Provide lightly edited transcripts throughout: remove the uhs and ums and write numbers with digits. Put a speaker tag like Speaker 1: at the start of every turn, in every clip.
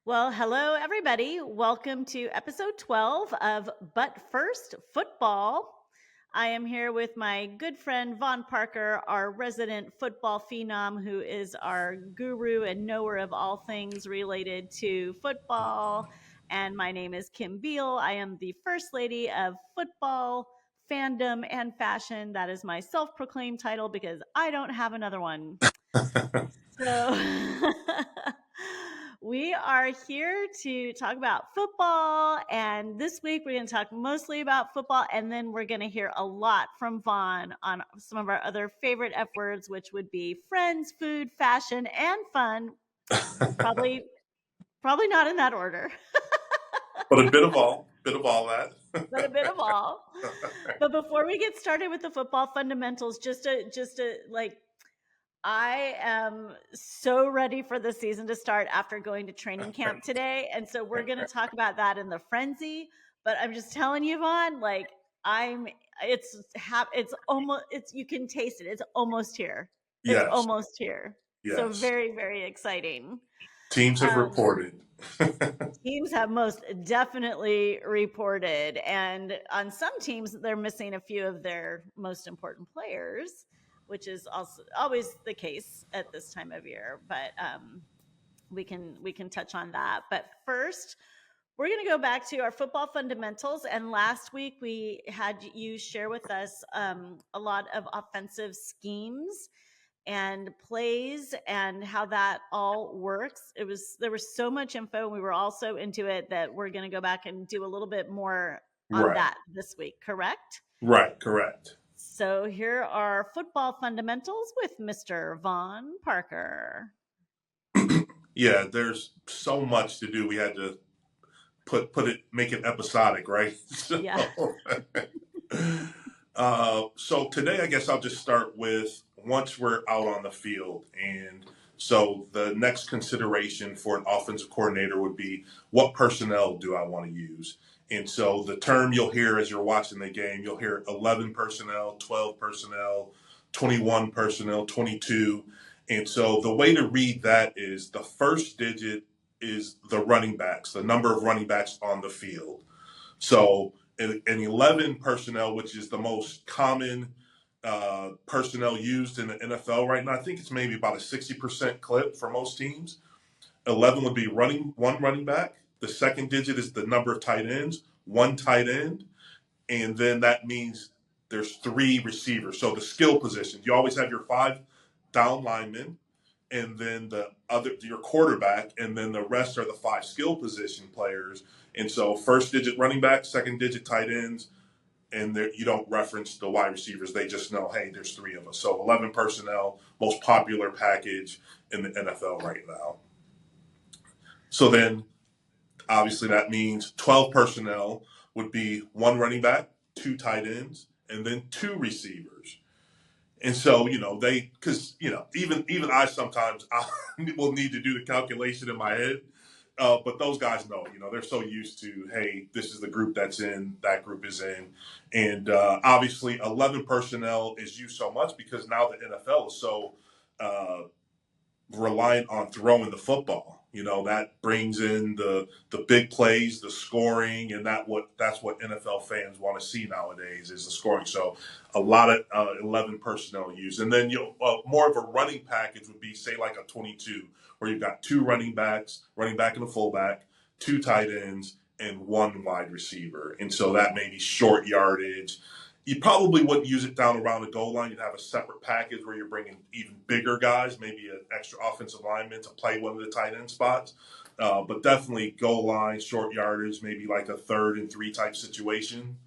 Speaker 1: Well, hello, everybody. Welcome to episode 12 of But First Football. I am here with my good friend Vaughn Parker, our resident football phenom, who is our guru and knower of all things related to football. And my name is Kim Beal. I am the first lady of football, fandom, and fashion. That is my self proclaimed title because I don't have another one. So we are here to talk about football. And this week we're going to talk mostly about football. And then we're going to hear a lot from Vaughn on some of our other favorite F words, which would be friends, food, fashion, and fun. Probably, probably not in that order,
Speaker 2: But a bit of all that.
Speaker 1: but a bit of all. But before we get started with the football fundamentals, just to like I am so ready for the season to start after going to training camp today. And so we're going to talk about that in the frenzy. But I'm just telling you, Vaughn, like I'm, it's almost, you can taste it. It's almost here. It's
Speaker 2: Yes,
Speaker 1: almost here. So
Speaker 2: yes.
Speaker 1: very, very exciting.
Speaker 2: Teams have
Speaker 1: Um,
Speaker 2: reported.
Speaker 1: Teams have most definitely reported. And on some teams, they're missing a few of their most important players, which is also always the case at this time of year. But we can touch on that. But first, we're going to go back to our football fundamentals. And last week we had you share with us a lot of offensive schemes and plays and how that all works. There was so much info. We were all so into it that we're going to go back and do a little bit more on
Speaker 2: Right,
Speaker 1: that this week, correct?
Speaker 2: right, correct.
Speaker 1: So here are football fundamentals with Mr. Vaughn Parker.
Speaker 2: Yeah, there's so much to do. We had to make it episodic, right?
Speaker 1: Yeah.
Speaker 2: So today, I guess I'll just start with once we're out on the field, and so the next consideration for an offensive coordinator would be what personnel do I want to use? And so the term you'll hear as you're watching the game, you'll hear 11 personnel, 12 personnel, 21 personnel, 22. And so the way to read that is the first digit is the running backs, the number of running backs on the field. So an 11 personnel, which is the most common personnel used in the NFL right now, I think it's maybe about a 60% clip for most teams. 11 would be one running back. The second digit is the number of tight ends, one tight end, and then that means there's three receivers. So the skill positions, you always have your five down linemen, and then your quarterback, and then the rest are the five skill position players. And so first digit running back, second digit tight ends, and there, you don't reference the wide receivers. They just know, hey, there's three of us. So 11 personnel, most popular package in the NFL right now. So then obviously that means 12 personnel would be one running back, two tight ends, and then two receivers. And so, because even I sometimes I will need to do the calculation in my head, but those guys know, they're so used to, hey, this is the group that's in, that group is in, and obviously 11 personnel is used so much because now the NFL is so uh, reliant on throwing the football. That brings in the big plays, the scoring, and that's what NFL fans want to see nowadays is the scoring. So a lot of 11 personnel used, and then more of a running package would be say like a 22, where you've got two running backs, running back and a fullback, two tight ends, and one wide receiver. And so that may be short yardage. You probably wouldn't use it down around the goal line. You'd have a separate package where you're bringing even bigger guys, maybe an extra offensive lineman to play one of the tight end spots. But definitely goal line, short yardage, maybe like a 3rd and 3 type situation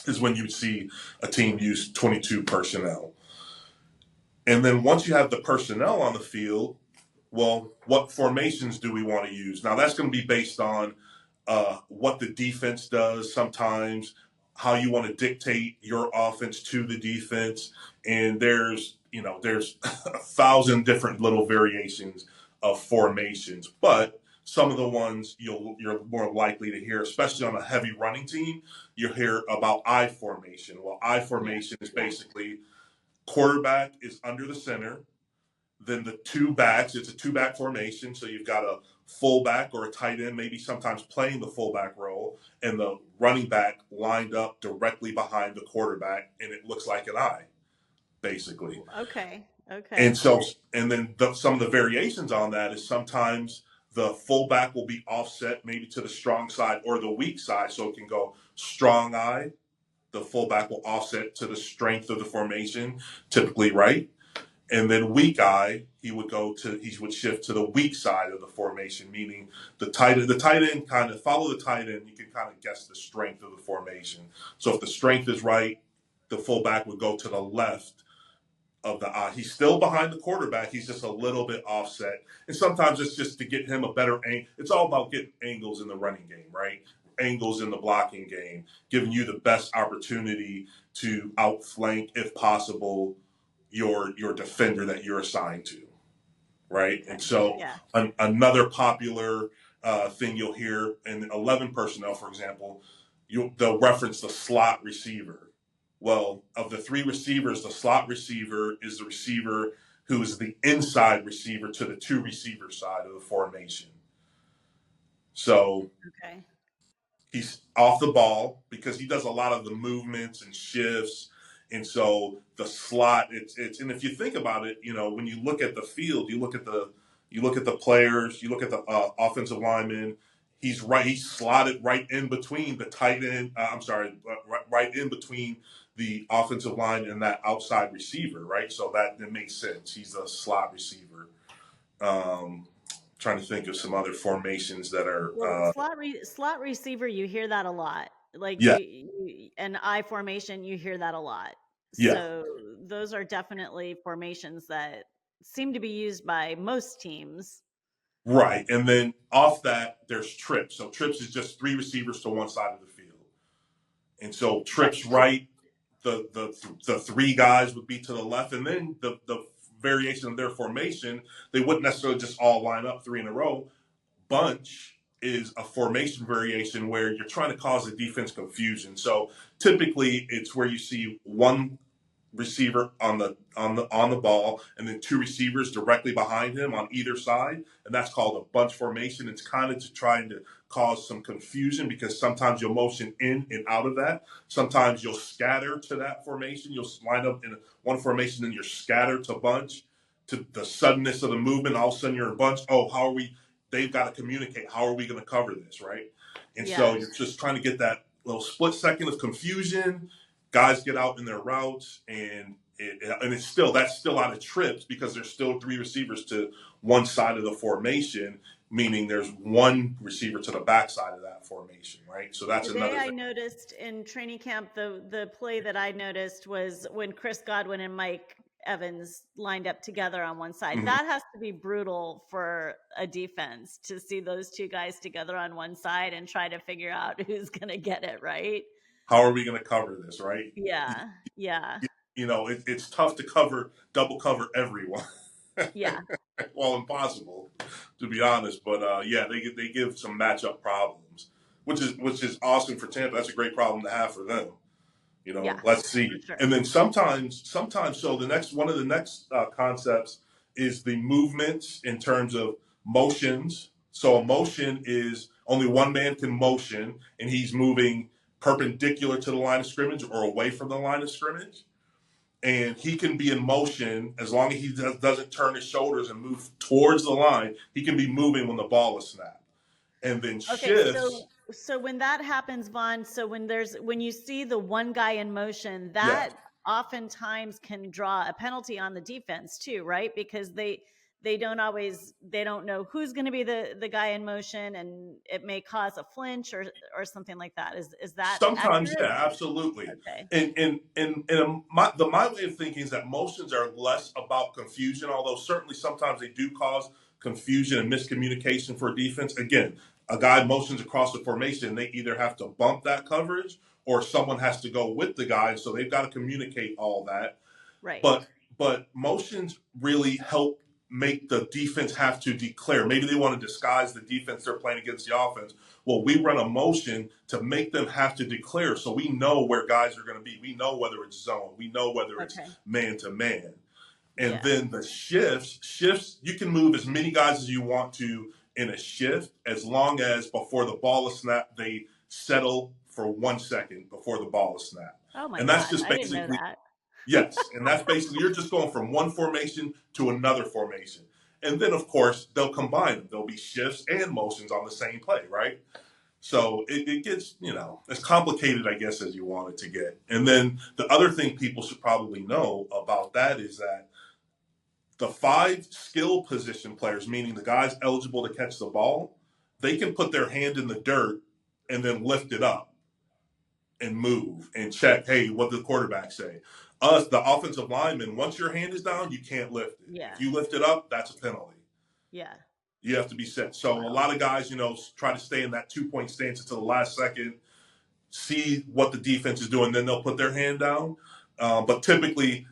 Speaker 2: is when you would see a team use 22 personnel. And then once you have the personnel on the field, well, what formations do we want to use? Now, that's going to be based on what the defense does sometimes, how you want to dictate your offense to the defense. And there's 1,000 different little variations of formations. But some of the ones you're more likely to hear, especially on a heavy running team, you'll hear about I formation. Well, I formation is basically quarterback is under the center, then the two backs, it's a two-back formation. So you've got a fullback or a tight end, maybe sometimes playing the fullback role, and the running back lined up directly behind the quarterback, and it looks like an eye, basically.
Speaker 1: Okay.
Speaker 2: And
Speaker 1: Okay.
Speaker 2: so, and then some of the variations on that is sometimes the fullback will be offset maybe to the strong side or the weak side. So it can go strong eye. The fullback will offset to the strength of the formation, typically right. And then weak eye, he would shift to the weak side of the formation, meaning the tight end kind of follow the tight end. You can kind of guess the strength of the formation. So if the strength is right, the fullback would go to the left of the eye. He's still behind the quarterback. He's just a little bit offset. And sometimes it's just to get him a better angle. It's all about getting angles in the running game, right? Angles in the blocking game, giving you the best opportunity to outflank, if possible, your defender that you're assigned to, right?
Speaker 1: Okay.
Speaker 2: And so
Speaker 1: Yeah.
Speaker 2: another popular thing you'll hear in 11 personnel, for example, they'll reference the slot receiver. Well, of the three receivers, the slot receiver is the receiver who is the inside receiver to the two receiver side of the formation. So
Speaker 1: Okay.
Speaker 2: he's off the ball because he does a lot of the movements and shifts. And so the slot, it's and if you think about it, when you look at the field, you look at the players, you look at the offensive linemen. He's slotted right in between the tight end. Right in between the offensive line and that outside receiver, right? So that makes sense. He's a slot receiver. Um, Trying to think of some other formations that
Speaker 1: Well,
Speaker 2: are,
Speaker 1: slot receiver, you hear that a lot. Like
Speaker 2: yeah,
Speaker 1: an I formation, you hear that a lot.
Speaker 2: yeah.
Speaker 1: So those are definitely formations that seem to be used by most teams.
Speaker 2: Right. And then off that, there's trips. So trips is just three receivers to one side of the field. And so
Speaker 1: Right.
Speaker 2: trips right, the three guys would be to the left. And then the variation of their formation, they wouldn't necessarily just all line up three in a row. Bunch is a formation variation where you're trying to cause the defense confusion. So typically it's where you see one receiver on the ball, and then two receivers directly behind him on either side, and that's called a bunch formation. It's kind of trying to cause some confusion because sometimes you'll motion in and out of that. Sometimes you'll scatter to that formation. You'll line up in one formation, then you're scattered to bunch. To the suddenness of the movement, all of a sudden you're in bunch. Oh, how are we? They've got to communicate. How are we going to cover this, right? And so
Speaker 1: Yeah.
Speaker 2: you're just trying to get that little split second of confusion. Guys get out in their routes, and that's still out of trips because there's still three receivers to one side of the formation, meaning there's one receiver to the backside of that formation, right? So that's
Speaker 1: Today
Speaker 2: another
Speaker 1: I
Speaker 2: thing.
Speaker 1: noticed in training camp the play that I noticed was when Chris Godwin and Mike Evans lined up together on one side.
Speaker 2: Mhm.
Speaker 1: That has to be brutal for a defense to see those two guys together on one side and try to figure out who's going to get it, right?
Speaker 2: How are we going to cover this, right?
Speaker 1: Yeah. Yeah.
Speaker 2: It's tough to double cover everyone.
Speaker 1: Yeah.
Speaker 2: Well, impossible, to be honest. But yeah, they give some matchup problems, which is awesome for Tampa. That's a great problem to have for them.
Speaker 1: Yeah.
Speaker 2: Let's
Speaker 1: For
Speaker 2: see.
Speaker 1: sure.
Speaker 2: And then sometimes, so the next one of the next concepts is the movements in terms of motions. So a motion is only one man can motion, and he's moving perpendicular to the line of scrimmage or away from the line of scrimmage. And he can be in motion as long as he doesn't turn his shoulders and move towards the line. He can be moving when the ball is snapped. And then
Speaker 1: Okay,
Speaker 2: shifts.
Speaker 1: so when that happens, Vaughn, so when you see the one guy in motion,
Speaker 2: Yeah.
Speaker 1: that oftentimes can draw a penalty on the defense too, right? Because they don't know who's going to be the guy in motion, and it may cause a flinch or something like that. Is that
Speaker 2: Sometimes,
Speaker 1: accurate?
Speaker 2: yeah, absolutely.
Speaker 1: Okay.
Speaker 2: And my way of thinking is that motions are less about confusion, although certainly sometimes they do cause confusion and miscommunication for defense. Again, a guy motions across the formation, they either have to bump that coverage or someone has to go with the guy, so they've got to communicate all that.
Speaker 1: Right.
Speaker 2: But motions really help make the defense have to declare. Maybe they want to disguise the defense they're playing against the offense. Well, we run a motion to make them have to declare, so we know where guys are going to be. We know whether it's zone. We know whether it's
Speaker 1: Okay.
Speaker 2: man to man. And
Speaker 1: Yeah.
Speaker 2: then the shifts, you can move as many guys as you want to in a shift as long as before the ball is snapped, they settle for 1 second before the ball is snapped.
Speaker 1: Oh my
Speaker 2: And that's
Speaker 1: gosh,
Speaker 2: just
Speaker 1: I didn't know
Speaker 2: basically,
Speaker 1: that.
Speaker 2: yes. And that's basically, you're just going from one formation to another formation. And then, of course, they'll combine them. There'll be shifts and motions on the same play, right? So it gets, as complicated, I guess, as you want it to get. And then the other thing people should probably know about that is that the five skill position players, meaning the guys eligible to catch the ball, they can put their hand in the dirt and then lift it up and move and check, hey, what did the quarterback say? Us, the offensive linemen, once your hand is down, you can't lift it.
Speaker 1: Yeah.
Speaker 2: If you lift it up, that's a penalty.
Speaker 1: Yeah.
Speaker 2: You have to be set. So a
Speaker 1: Wow.
Speaker 2: lot of guys, try to stay in that 2 point stance until the last second, see what the defense is doing, then they'll put their hand down. But typically,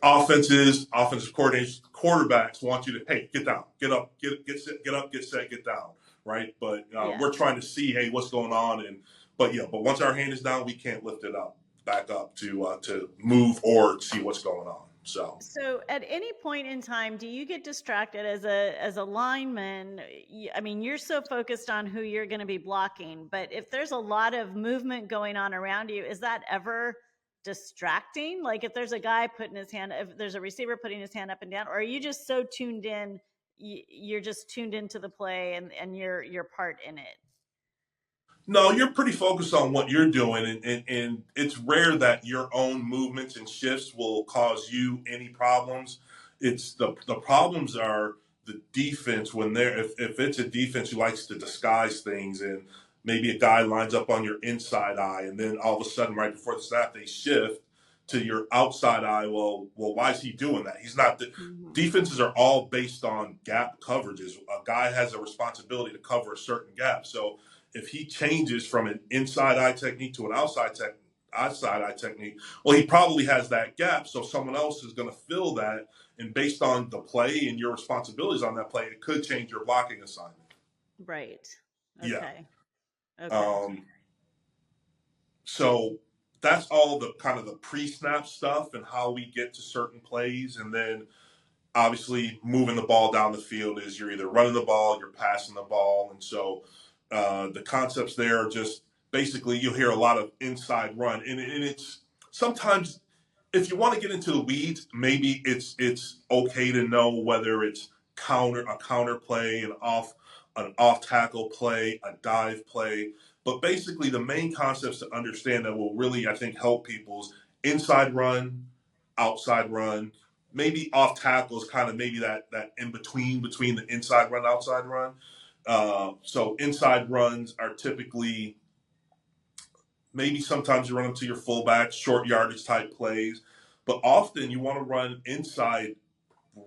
Speaker 2: offensive coordinators, quarterbacks want you to, hey, get down, get up, get set, get up, get set, get down, right? But
Speaker 1: Yeah.
Speaker 2: we're trying to see, hey, what's going on, but once our hand is down, we can't lift it up back up to move or see what's going on.
Speaker 1: So at any point in time, do you get distracted as a lineman? I mean, you're so focused on who you're going to be blocking, but if there's a lot of movement going on around you, is that ever distracting? Like if there's a guy if there's a receiver putting his hand up and down, or are you just so tuned in, you're just tuned into the play and your part in it?
Speaker 2: No, you're pretty focused on what you're doing, and it's rare that your own movements and shifts will cause you any problems. It's the problems are the defense when if it's a defense who likes to disguise things, and maybe a guy lines up on your inside eye, and then all of a sudden right before the snap they shift to your outside eye. Well, why is he doing that? He's not. Defenses are all based on gap coverages. A guy has a responsibility to cover a certain gap, so if he changes from an inside eye technique to an outside eye technique, well, he probably has that gap. So someone else is going to fill that. And based on the play and your responsibilities on that play, it could change your blocking assignment.
Speaker 1: Right.
Speaker 2: Okay.
Speaker 1: Yeah. Okay.
Speaker 2: So that's all the kind of the pre-snap stuff and how we get to certain plays. And then obviously moving the ball down the field is you're either running the ball, you're passing the ball. And so the concepts there are just basically you'll hear a lot of inside run, and it's sometimes if you want to get into the weeds, maybe it's okay to know whether it's a counter play, an off tackle play, a dive play. But basically, the main concepts to understand that will really, I think, help people is inside run, outside run, maybe off tackle is kind of maybe that in between the inside run, outside run. So inside runs are typically maybe sometimes you run them to your fullback, short yardage type plays, but often you want to run inside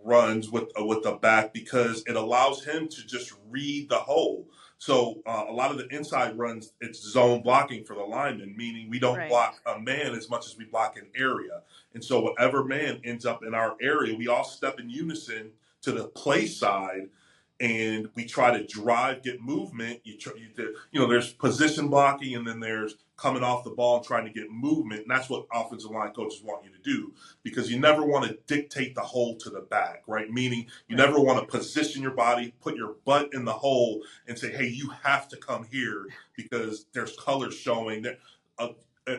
Speaker 2: runs with the back because it allows him to just read the hole. So a lot of the inside runs, it's zone blocking for the lineman, meaning we don't block a man as much as we block an area. And so whatever man ends up in our area, we all step in unison to the play side, and we try to drive, get movement. There's position blocking, and then there's coming off the ball and trying to get movement. And that's what offensive line coaches want you to do, because you never want to dictate the hole to the back, right? Meaning you never want to position your body, put your butt in the hole and say, hey, you have to come here because there's colors showing that.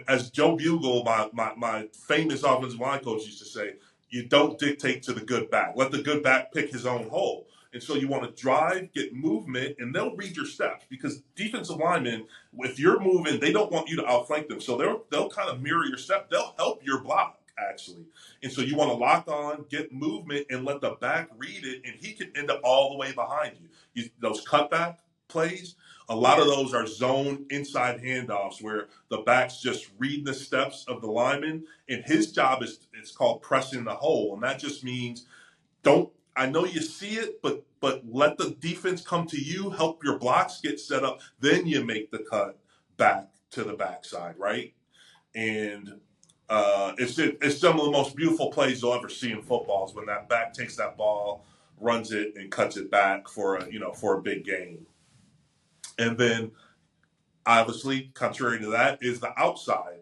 Speaker 2: As Joe Bugle, my famous offensive line coach, used to say, you don't dictate to the good back. Let the good back pick his own hole. And so you want to drive, get movement, and they'll read your steps, because defensive linemen, if you're moving, they don't want you to outflank them. So they'll kind of mirror your step. They'll help your block, actually. And so you want to lock on, get movement, and let the back read it, and he can end up all the way behind you. Those cutback plays, a lot of those are zone inside handoffs where the back's just reading the steps of the lineman, and his job it's called pressing the hole. And that just means I know you see it, but let the defense come to you, help your blocks get set up, then you make the cut back to the backside, right? And it's some of the most beautiful plays you'll ever see in football is when that back takes that ball, runs it, and cuts it back for a big game. And then, obviously, contrary to that, is the outside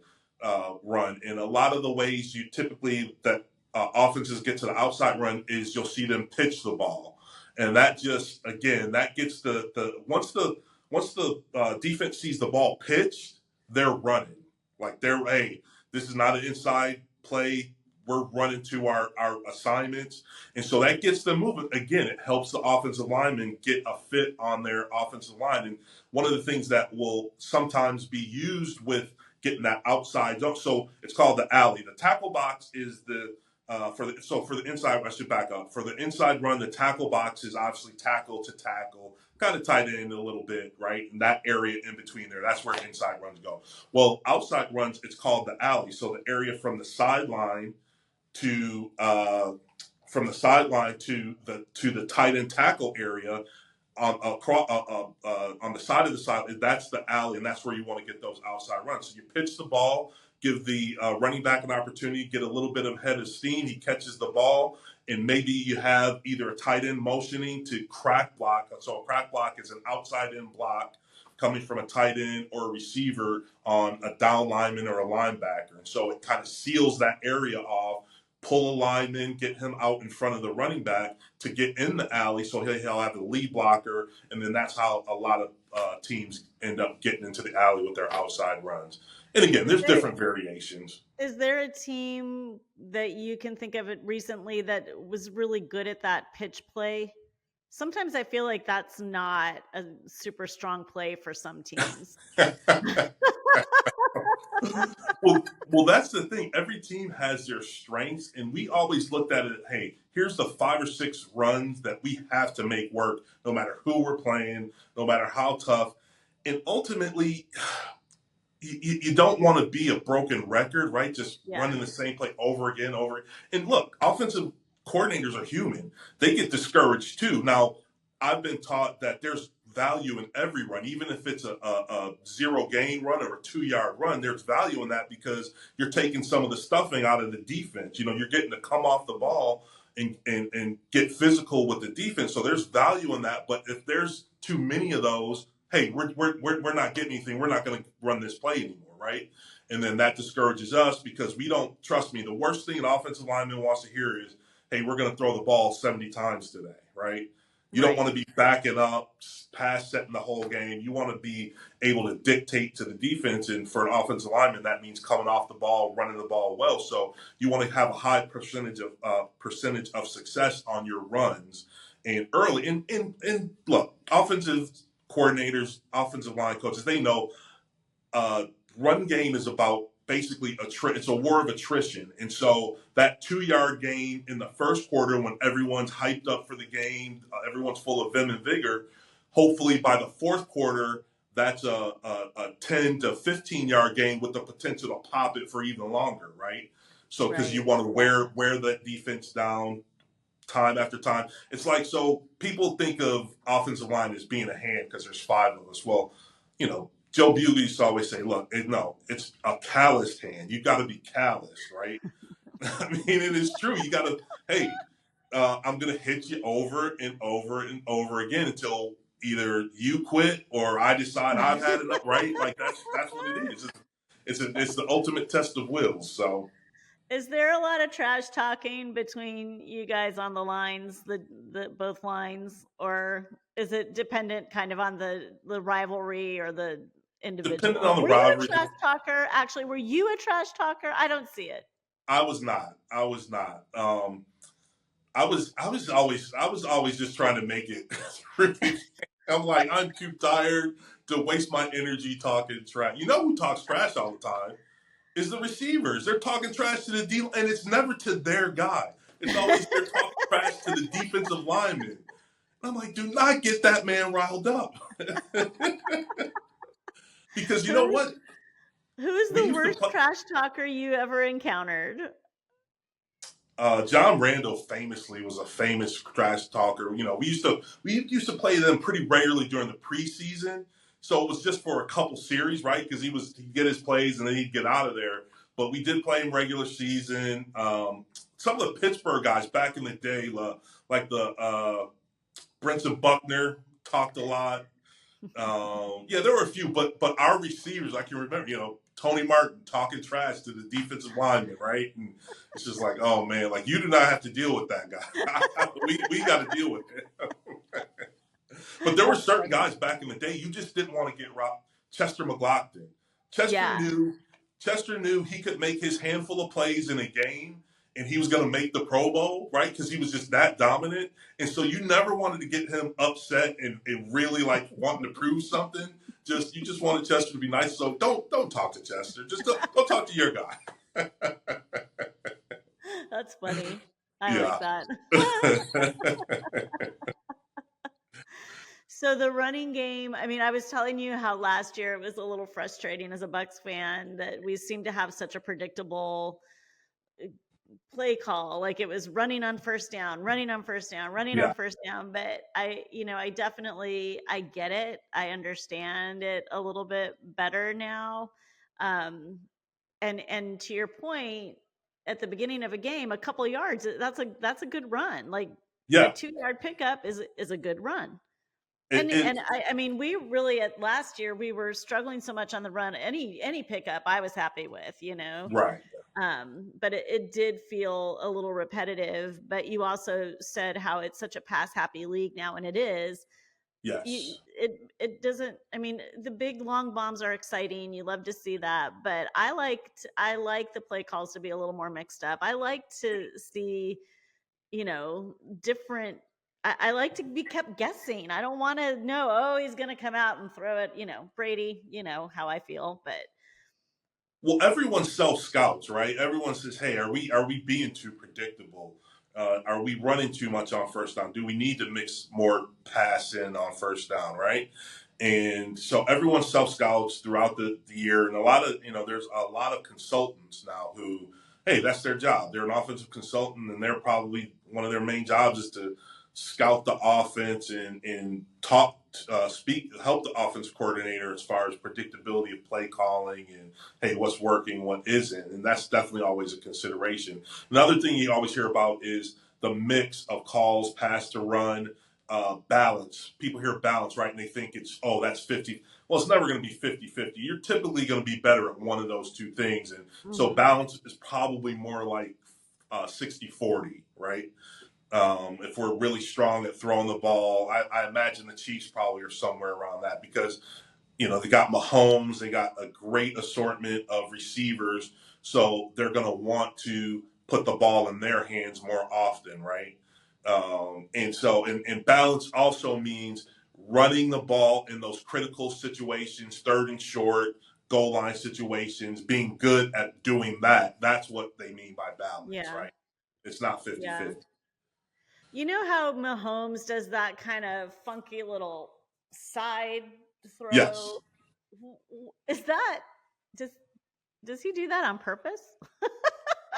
Speaker 2: run. And a lot of the ways you typically that offenses get to the outside run is you'll see them pitch the ball. And that just, again, that gets once the defense sees the ball pitched, they're running. Like hey, this is not an inside play. We're running to our assignments. And so that gets them moving. Again, it helps the offensive linemen get a fit on their offensive line. And one of the things that will sometimes be used with getting that outside zone. So it's called the alley. The tackle box is for the inside. I should back up. For the inside run, the tackle box is obviously tackle to tackle, kind of tight end a little bit, right? And that area in between there, that's where inside runs go. Well, outside runs, it's called the alley. So the area from the sideline to the tight end tackle area on the side of the side, that's the alley, and that's where you want to get those outside runs. So you pitch the ball, give the running back an opportunity, get a little bit of head of steam. He catches the ball, and maybe you have either a tight end motioning to crack block. So a crack block is an outside in block coming from a tight end or a receiver on a down lineman or a linebacker. And so it kind of seals that area off, pull a lineman, get him out in front of the running back to get in the alley so he'll have the lead blocker, and then that's how a lot of teams end up getting into the alley with their outside runs. And again, there's different variations.
Speaker 1: Is there a team that you can think of it recently that was really good at that pitch play? Sometimes I feel like that's not a super strong play for some teams.
Speaker 2: well, that's the thing. Every team has their strengths, and we always looked at it. Hey, here's the 5 or 6 runs that we have to make work, no matter who we're playing, no matter how tough. And ultimately, you don't want to be a broken record, right? Just running the same play over again, over. And look, offensive coordinators are human. They get discouraged too. Now, I've been taught that there's value in every run, even if it's a 0 gain run or a 2-yard run. There's value in that because you're taking some of the stuffing out of the defense. You're getting to come off the ball and get physical with the defense. So there's value in that. But if there's too many of those, hey, we're not getting anything. We're not going to run this play anymore, right? And then that discourages us because we don't, trust me, the worst thing an offensive lineman wants to hear is, hey, we're going to throw the ball 70 times today, right? You don't want to be backing up, pass setting the whole game. You want to be able to dictate to the defense. And for an offensive lineman, that means coming off the ball, running the ball well. So you want to have a high percentage of success on your runs and early. And look, offensive coordinators, offensive line coaches, they know run game is about basically it's a war of attrition. And so that 2-yard gain in the first quarter when everyone's hyped up for the game, everyone's full of vim and vigor, hopefully by the fourth quarter, that's a 10 to 15-yard gain with the potential to pop it for even longer, right? So because you want to wear that defense down time after time. It's like, so people think of offensive line as being a hand because there's 5 of us. Well, Joe Bugle used to always say, look, it's a calloused hand. You got to be callous, right? I mean, it is true. You got to, hey, I'm going to hit you over and over and over again until either you quit or I decide I've had enough, right? Like that's what it is. It's the ultimate test of wills. So
Speaker 1: is there a lot of trash talking between you guys on the lines, the both lines, or is it dependent kind of on the rivalry or the individual?
Speaker 2: Depending on the
Speaker 1: were
Speaker 2: rivalry.
Speaker 1: you a trash talker? Actually, were you a trash talker? I don't see it.
Speaker 2: I was not. I was always just trying to make it. I'm like, I'm too tired to waste my energy talking trash. You know who talks trash all the time? Is the receivers. They're talking trash to the deal, and it's never to their guy. It's always they're talking trash to the defensive lineman. I'm like, do not get that man riled up. Because you know what?
Speaker 1: Who's the worst trash talker you ever encountered?
Speaker 2: John Randall famously was a famous trash talker. We used to play them pretty regularly during the preseason. So it was just for a couple series, right? Because he'd get his plays and then he'd get out of there. But we did play him regular season. Some of the Pittsburgh guys back in the day, like the Brenton Buckner, talked a lot. There were a few, but our receivers, I can remember, Tony Martin talking trash to the defensive lineman, right? And it's just like, oh man, like you do not have to deal with that guy. we got to deal with it. But there were
Speaker 1: That's
Speaker 2: certain
Speaker 1: funny.
Speaker 2: guys back in the day you just didn't want to get robbed. Chester McLaughlin. Chester
Speaker 1: Yeah.
Speaker 2: knew Chester knew he could make his handful of plays in a game and he was going to make the Pro Bowl, right? Because he was just that dominant. And so you never wanted to get him upset and really like wanting to prove something. You just wanted Chester to be nice. So don't talk to Chester. Just go talk to your guy.
Speaker 1: That's funny. I like
Speaker 2: Yeah.
Speaker 1: that. So the running game, I mean, I was telling you how last year it was a little frustrating as a Bucks fan that we seem to have such a predictable play call. Like it was running on first down, running on first down, running on
Speaker 2: Yeah.
Speaker 1: first down. But I definitely, I get it. I understand it a little bit better now. Um, and to your point, at the beginning of a game, a couple of yards, that's a good run. Like a
Speaker 2: Yeah.
Speaker 1: 2 yard pickup is a good run.
Speaker 2: And
Speaker 1: I mean, we really at last year we were struggling so much on the run. Any pickup I was happy with,
Speaker 2: right.
Speaker 1: but it did feel a little repetitive. But you also said how it's such a pass happy league now, and it is.
Speaker 2: Yes.
Speaker 1: It doesn't. I mean, the big long bombs are exciting. You love to see that, but I like the play calls to be a little more mixed up. I like to see different. I like to be kept guessing. I don't want to know. Oh, he's going to come out and throw it. Brady. You know how I feel, but
Speaker 2: Well, everyone self scouts, right? Everyone says, "Hey, are we being too predictable? Are we running too much on first down? Do we need to mix more pass in on first down?" Right? And so everyone self scouts throughout the year, and there's a lot of consultants now who, hey, that's their job. They're an offensive consultant, and they're probably one of their main jobs is to scout the offense and help the offensive coordinator as far as predictability of play calling and hey, what's working, what isn't, and that's definitely always a consideration. Another thing you always hear about is the mix of calls, pass to run, balance. People hear balance, right, and they think that's 50. Well, it's never going to be 50-50. You're typically going to be better at one of those two things, and so
Speaker 1: mhm.
Speaker 2: balance is probably more like 60-40, right? If we're really strong at throwing the ball, I imagine the Chiefs probably are somewhere around that because they got Mahomes, they got a great assortment of receivers, so they're going to want to put the ball in their hands more often, right? And balance also means running the ball in those critical situations, third and short, goal line situations, being good at doing that. That's what they mean by balance,
Speaker 1: Yeah,
Speaker 2: right? It's not
Speaker 1: yeah.
Speaker 2: 50-50.
Speaker 1: You know how Mahomes does that kind of funky little side
Speaker 2: Yes.
Speaker 1: throw? Is that does does he do that on purpose?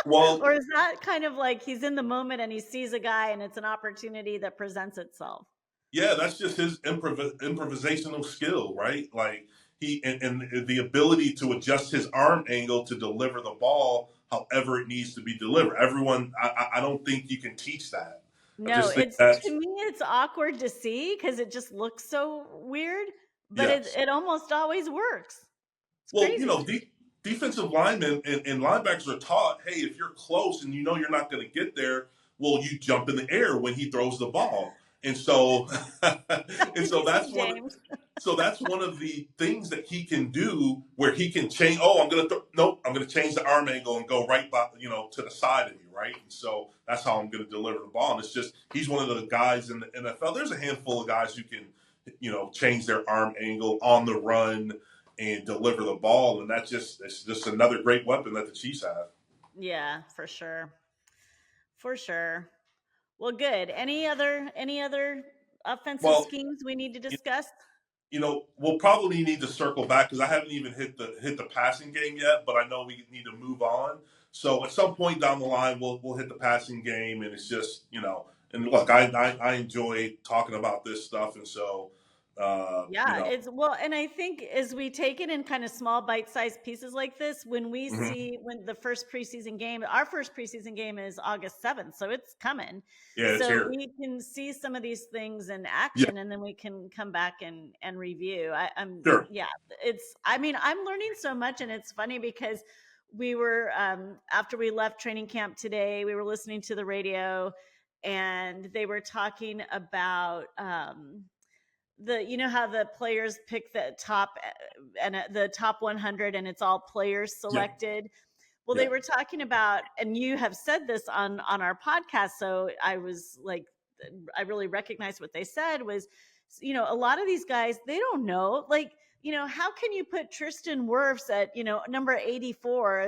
Speaker 2: Well,
Speaker 1: Or is that kind of like he's in the moment and he sees a guy and it's an opportunity that presents itself?
Speaker 2: yeah, that's just his improvisational skill, right? Like and the ability to adjust his arm angle to deliver the ball however it needs to be delivered. I don't think you can teach that. I
Speaker 1: No,
Speaker 2: just think
Speaker 1: it's to
Speaker 2: that's
Speaker 1: me it's awkward to see because it just looks so weird, but it
Speaker 2: yes.
Speaker 1: it almost always works. It's
Speaker 2: Well,
Speaker 1: crazy.
Speaker 2: defensive linemen and linebackers are taught, hey, if you're close and you know you're not going to get there, well, you jump in the air when he throws the ball. And so, and
Speaker 1: Did
Speaker 2: so
Speaker 1: you see James?
Speaker 2: that's one of the things that he can do where he can change. Oh, nope, I'm going to change the arm angle and go right by, to the side of you, right? And so that's how I'm going to deliver the ball. And it's just he's one of the guys in the NFL. There's a handful of guys who can, change their arm angle on the run and deliver the ball, and it's just another great weapon that the Chiefs have.
Speaker 1: Yeah, for sure. For sure. Well, good. Any other offensive
Speaker 2: Well,
Speaker 1: schemes we need to discuss?
Speaker 2: we'll probably need to circle back because I haven't even hit the passing game yet, but I know we need to move on. So at some point down the line, we'll hit the passing game, and it's just And look, I enjoy talking about this stuff, and so
Speaker 1: Yeah, it's well, and I think as we take it in kind of small bite-sized pieces like this, when we
Speaker 2: mhm.
Speaker 1: see when the first preseason game, our first preseason game is August 7th, so it's coming.
Speaker 2: Yeah, it's
Speaker 1: So
Speaker 2: here.
Speaker 1: we can see some of these things in
Speaker 2: Yeah,
Speaker 1: action and then we can come back and review. I'm
Speaker 2: sure.
Speaker 1: yeah, I mean, I'm learning so much and it's funny because we were after we left training camp today, we were listening to the radio and they were talking about you know how the players pick the top and the top 100 and it's all players
Speaker 2: Yeah.
Speaker 1: selected. Well,
Speaker 2: Yeah.
Speaker 1: they were talking about, and you have said this on our podcast, so I was like, I really recognized what they said was, a lot of these guys, they don't know, like, how can you put Tristan Wirfs at, number 84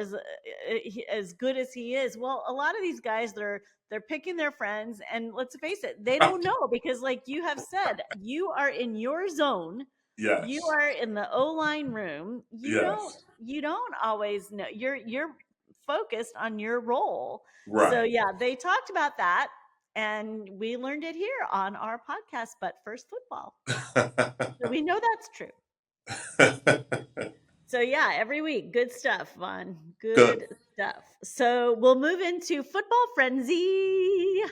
Speaker 1: as good as he is? Well, a lot of these guys, they're picking their friends, and let's face it, they don't know, because like you have said, you are in your zone, you
Speaker 2: Yes.
Speaker 1: are in the O-line room.
Speaker 2: Yes.
Speaker 1: You don't always know. You're focused on your role. So
Speaker 2: Right.
Speaker 1: yeah, they talked about that, and we learned it here on our podcast, but first football. So we know that's true. So yeah, every week, good stuff, Vaughn.
Speaker 2: Good.
Speaker 1: Good stuff. So we'll move into football frenzy,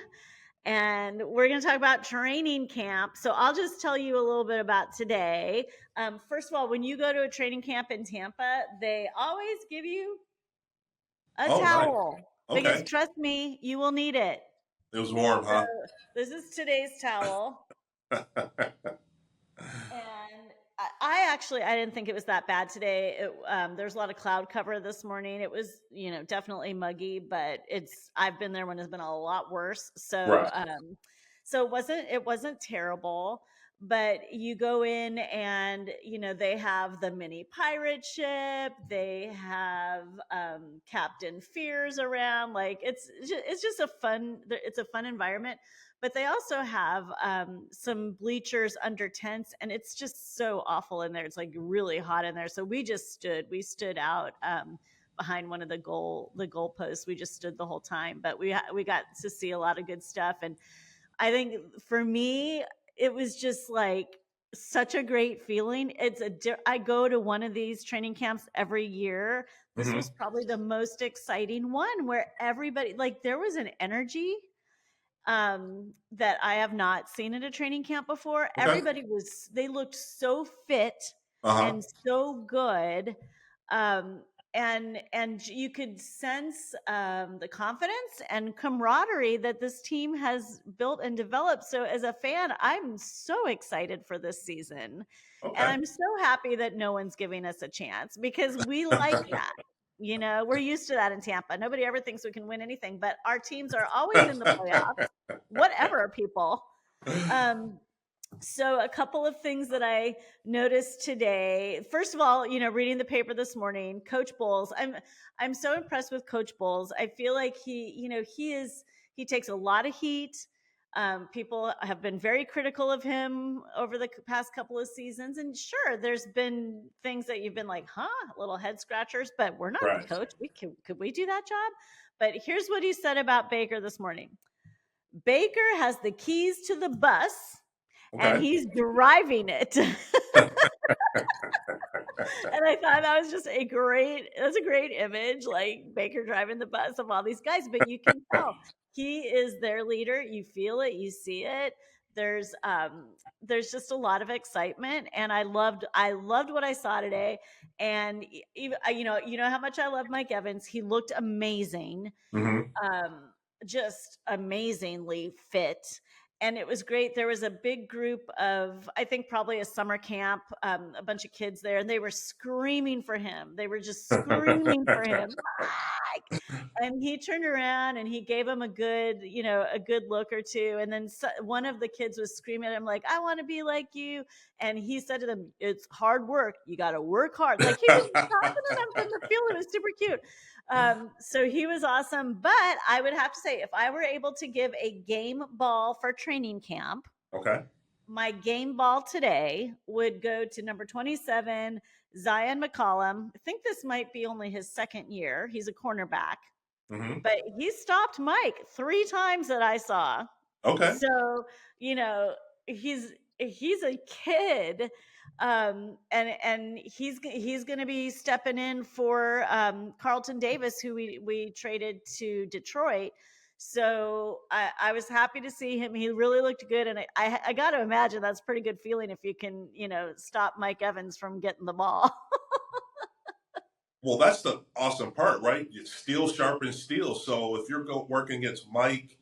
Speaker 1: and we're going to talk about training camp. So I'll just tell you a little bit about today. First of all, when you go to a training camp in Tampa, they always give you a
Speaker 2: Oh, nice.
Speaker 1: towel, because
Speaker 2: Okay.
Speaker 1: trust me, you will need it.
Speaker 2: It was warm,
Speaker 1: So
Speaker 2: huh?
Speaker 1: this is today's towel. And I didn't think it was that bad today. There's a lot of cloud cover this morning. It was, definitely muggy, but I've been there when it's been a lot worse. So,
Speaker 2: Right.
Speaker 1: so it wasn't terrible, but you go in and, they have the mini pirate ship. They have, Captain Fears around. Like it's just it's a fun environment, but they also have some bleachers under tents, and it's just so awful in there. It's like really hot in there. So we stood out behind one of the goal posts. We just stood the whole time, but we got to see a lot of good stuff. And I think for me, it was just like such a great feeling. I go to one of these training camps every year. This was
Speaker 2: Hmm.
Speaker 1: probably the most exciting one, where everybody, like, there was an energy that I have not seen at a training camp before.
Speaker 2: Okay.
Speaker 1: They looked so fit
Speaker 2: Uh-huh.
Speaker 1: and so good. Um, and you could sense the confidence and camaraderie that this team has built and developed. So as a fan, I'm so excited for this season. And
Speaker 2: Okay.
Speaker 1: I'm so happy that no one's giving us a chance, because we like that. We're used to that in Tampa. Nobody ever thinks we can win anything, but our teams are always in the playoffs, whatever, people. Um, so a couple of things that I noticed today. First of all, reading the paper this morning, Coach Bowles. I'm so impressed with Coach Bowles. I feel like he takes a lot of heat. People have been very critical of him over the past couple of seasons, and sure, there's been things that you've been like, "Huh," little head scratchers. But we're not the
Speaker 2: Right.
Speaker 1: coach. Could we do that job? But here's what he said about Baker this morning. Baker has the keys to the bus, and
Speaker 2: Okay.
Speaker 1: he's driving it. And I thought that's a great image, like Baker driving the bus of all these guys. But you can tell he is their leader. You feel it, you see it. There's just a lot of excitement, and I loved what I saw today. And even, you know how much I love Mike Evans. He looked amazing,
Speaker 2: Hmm.
Speaker 1: um, just amazingly fit. And it was great. There was a big group of, I think, probably a summer camp, a bunch of kids there, and they were screaming for him. They were just screaming for him. Mike! And he turned around and he gave him a good look or two. And then one of the kids was screaming at him, like, "I want to be like you." And he said to them, "It's hard work. You got to work hard." Like, he was talking to them from the field. It was super cute. So he was awesome. But I would have to say, if I were able to give a game ball for training camp,
Speaker 2: Okay.
Speaker 1: my game ball today would go to number 27, Zion McCollum. I think this might be only his second year. He's a cornerback,
Speaker 2: Hmm.
Speaker 1: but he stopped Mike 3 times that I saw.
Speaker 2: Okay.
Speaker 1: So, you know, he's a kid, and he's going to be stepping in for Carlton Davis, who we traded to Detroit. So I was happy to see him. He really looked good, and I got to imagine that's a pretty good feeling if you can, stop Mike Evans from getting the ball.
Speaker 2: Well, that's the awesome part, right? It's steel sharpens steel. So if you're working against Mike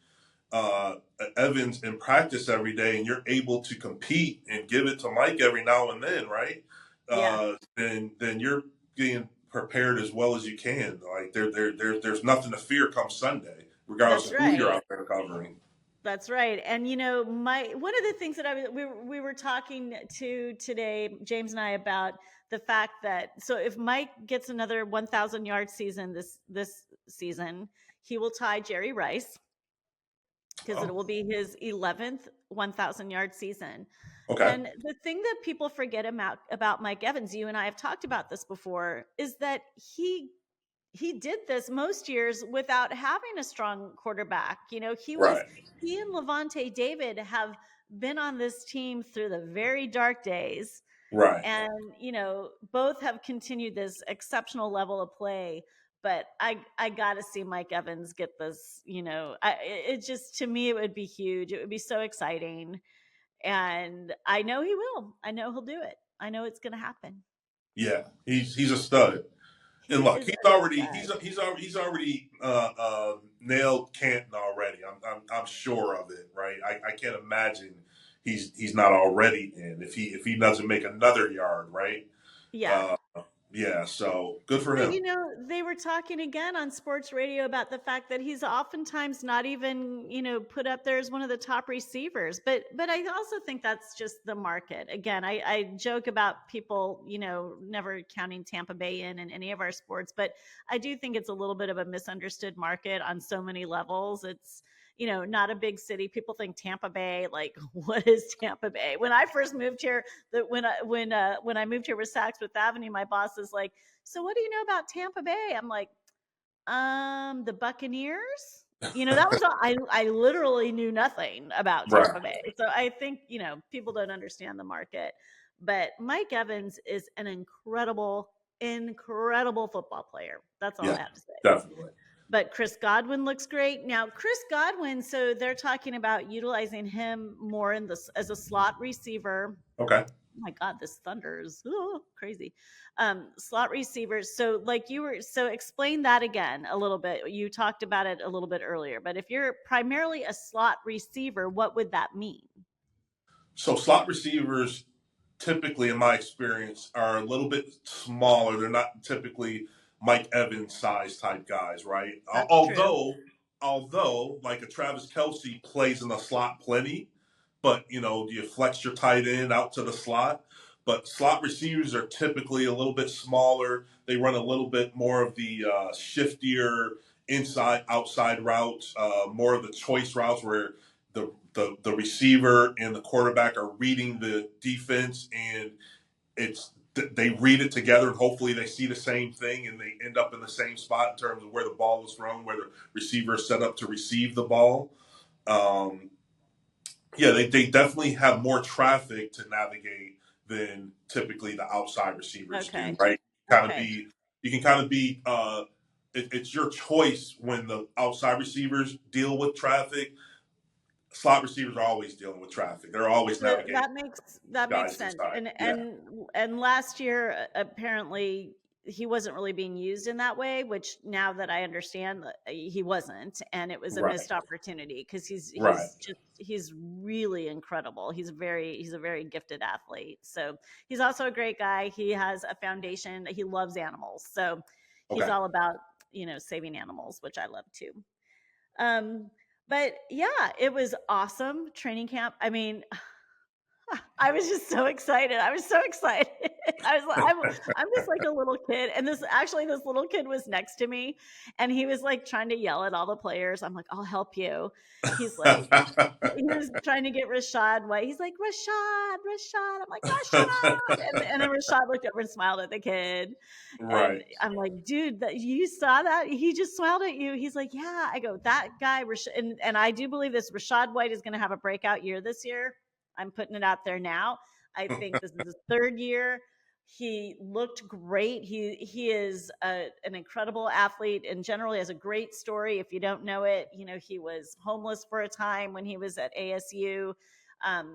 Speaker 2: uh, Evans in practice every day, and you're able to compete and give it to Mike every now and then, right?
Speaker 1: Yeah,
Speaker 2: Then you're being prepared as well as you can. Like there's nothing to fear come Sunday, regardless
Speaker 1: that's
Speaker 2: of who you're
Speaker 1: right.
Speaker 2: out there covering.
Speaker 1: That's right. And my one of the things that we were talking to today, James and I, about the fact that so if Mike gets another 1,000 yard season this season, he will tie Jerry Rice because it
Speaker 2: Oh,
Speaker 1: will be his 11th 1,000 yard season.
Speaker 2: okay,
Speaker 1: And the thing that people forget about Mike Evans, you and I have talked about this before, is that he did this most years without having a strong quarterback.
Speaker 2: right,
Speaker 1: He and Levante David have been on this team through the very dark days,
Speaker 2: right.
Speaker 1: and both have continued this exceptional level of play. But I got to see Mike Evans get this. It just, to me, it would be huge. It would be so exciting, and I know he will. I know he'll do it. I know it's going to happen.
Speaker 2: Yeah, he's a stud. And
Speaker 1: He
Speaker 2: look,
Speaker 1: is a stud.
Speaker 2: he's already nailed Canton already. I'm sure of it, right? I can't imagine he's not already in if he doesn't make another yard, right?
Speaker 1: Yeah.
Speaker 2: Uh, yeah, so good for
Speaker 1: But
Speaker 2: him.
Speaker 1: they were talking again on sports radio about the fact that he's oftentimes not even, put up there as one of the top receivers. But I also think that's just the market. Again, I joke about people, never counting Tampa Bay in any of our sports, but I do think it's a little bit of a misunderstood market on so many levels. It's not a big city. People think Tampa Bay, like, what is Tampa Bay? When I first moved here, when I moved here with Saks Fifth Avenue, my boss is like, so what do you know about Tampa Bay? I'm like, the Buccaneers. That was all. I literally knew nothing about
Speaker 2: Right.
Speaker 1: Tampa Bay. So I think, people don't understand the market. But Mike Evans is an incredible, incredible football player. That's all I
Speaker 2: Yeah,
Speaker 1: have to say.
Speaker 2: definitely.
Speaker 1: But Chris Godwin looks great. Now, Chris Godwin, so they're talking about utilizing him more in this as a slot receiver.
Speaker 2: Okay.
Speaker 1: Oh my God, this thunder is crazy. Slot receivers. So, like you were, so explain that again a little bit. You talked about it a little bit earlier, but if you're primarily a slot receiver, what would that mean?
Speaker 2: So slot receivers typically, in my experience, are a little bit smaller. They're not typically Mike Evans size type guys, right?
Speaker 1: That's true.
Speaker 2: Although like a Travis Kelsey plays in the slot plenty, but you flex your tight end out to the slot. But slot receivers are typically a little bit smaller. They run a little bit more of the shiftier inside outside routes, more of the choice routes where the receiver and the quarterback are reading the defense, and it's they read it together, and hopefully they see the same thing and they end up in the same spot in terms of where the ball is thrown, where the receiver is set up to receive the ball. um, yeah, they definitely have more traffic to navigate than typically the outside receivers do,
Speaker 1: Okay.
Speaker 2: right? Kind of
Speaker 1: Okay.
Speaker 2: be you can kind of be it's your choice when the outside receivers deal with traffic. Slot receivers are always dealing with traffic. They're always
Speaker 1: So
Speaker 2: navigating
Speaker 1: that makes
Speaker 2: guys
Speaker 1: sense.
Speaker 2: inside. Yeah.
Speaker 1: And last year, apparently he wasn't really being used in that way, which now that I understand, he wasn't, and it was a
Speaker 2: Right.
Speaker 1: missed opportunity because
Speaker 2: Right.
Speaker 1: he's really incredible. He's a very gifted athlete. So he's also a great guy. He has a foundation. He loves animals, so he's
Speaker 2: Okay.
Speaker 1: all about saving animals, which I love too. Um, but yeah, it was awesome training camp. I mean, I was just so excited. I was so excited. I'm just like a little kid, and this little kid was next to me, and he was like trying to yell at all the players. I'm like, I'll help you. He's like, he was trying to get Rashad White. He's like, Rashad. I'm like, Rashad. And then Rashad looked over and smiled at the kid. And
Speaker 2: Right.
Speaker 1: I'm like, dude, you saw that? He just smiled at you. He's like, yeah. I go, that guy, and I do believe this Rashad White is going to have a breakout year this year. I'm putting it out there now. I think this is his third year. He looked great. He is an incredible athlete, and generally has a great story. If you don't know it, he was homeless for a time when he was at ASU.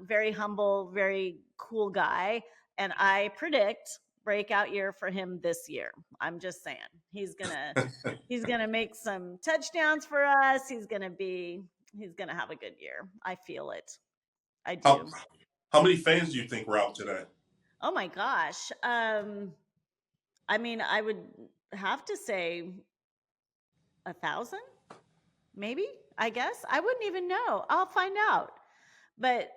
Speaker 1: Very humble, very cool guy, and I predict breakout year for him this year. I'm just saying he's gonna make some touchdowns for us. He's gonna be He's going to have a good year. I feel it. I
Speaker 2: How
Speaker 1: do.
Speaker 2: how many fans do you think were out today?
Speaker 1: Oh my gosh. I mean, I would have to say 1,000, maybe. I guess I wouldn't even know. I'll find out. But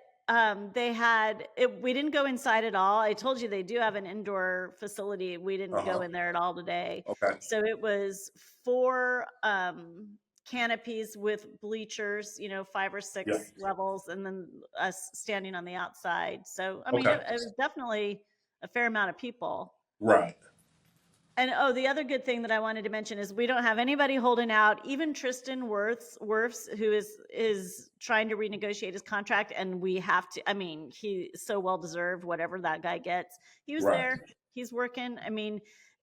Speaker 1: they had it. We didn't go inside at all. I told you they do have an indoor facility. We
Speaker 2: Uh
Speaker 1: didn't go
Speaker 2: huh.
Speaker 1: in there at all today.
Speaker 2: Okay.
Speaker 1: So it was four canopies with bleachers, 5 or 6
Speaker 2: Yeah.
Speaker 1: levels, and then us standing on the outside. So I mean,
Speaker 2: Okay.
Speaker 1: it was definitely a fair amount of people.
Speaker 2: Right.
Speaker 1: And oh, the other good thing that I wanted to mention is we don't have anybody holding out. Even Tristan Wirfs, who is trying to renegotiate his contract, and we have to. I mean, he so well deserved whatever that guy gets. He was
Speaker 2: Right.
Speaker 1: there. He's working. I mean,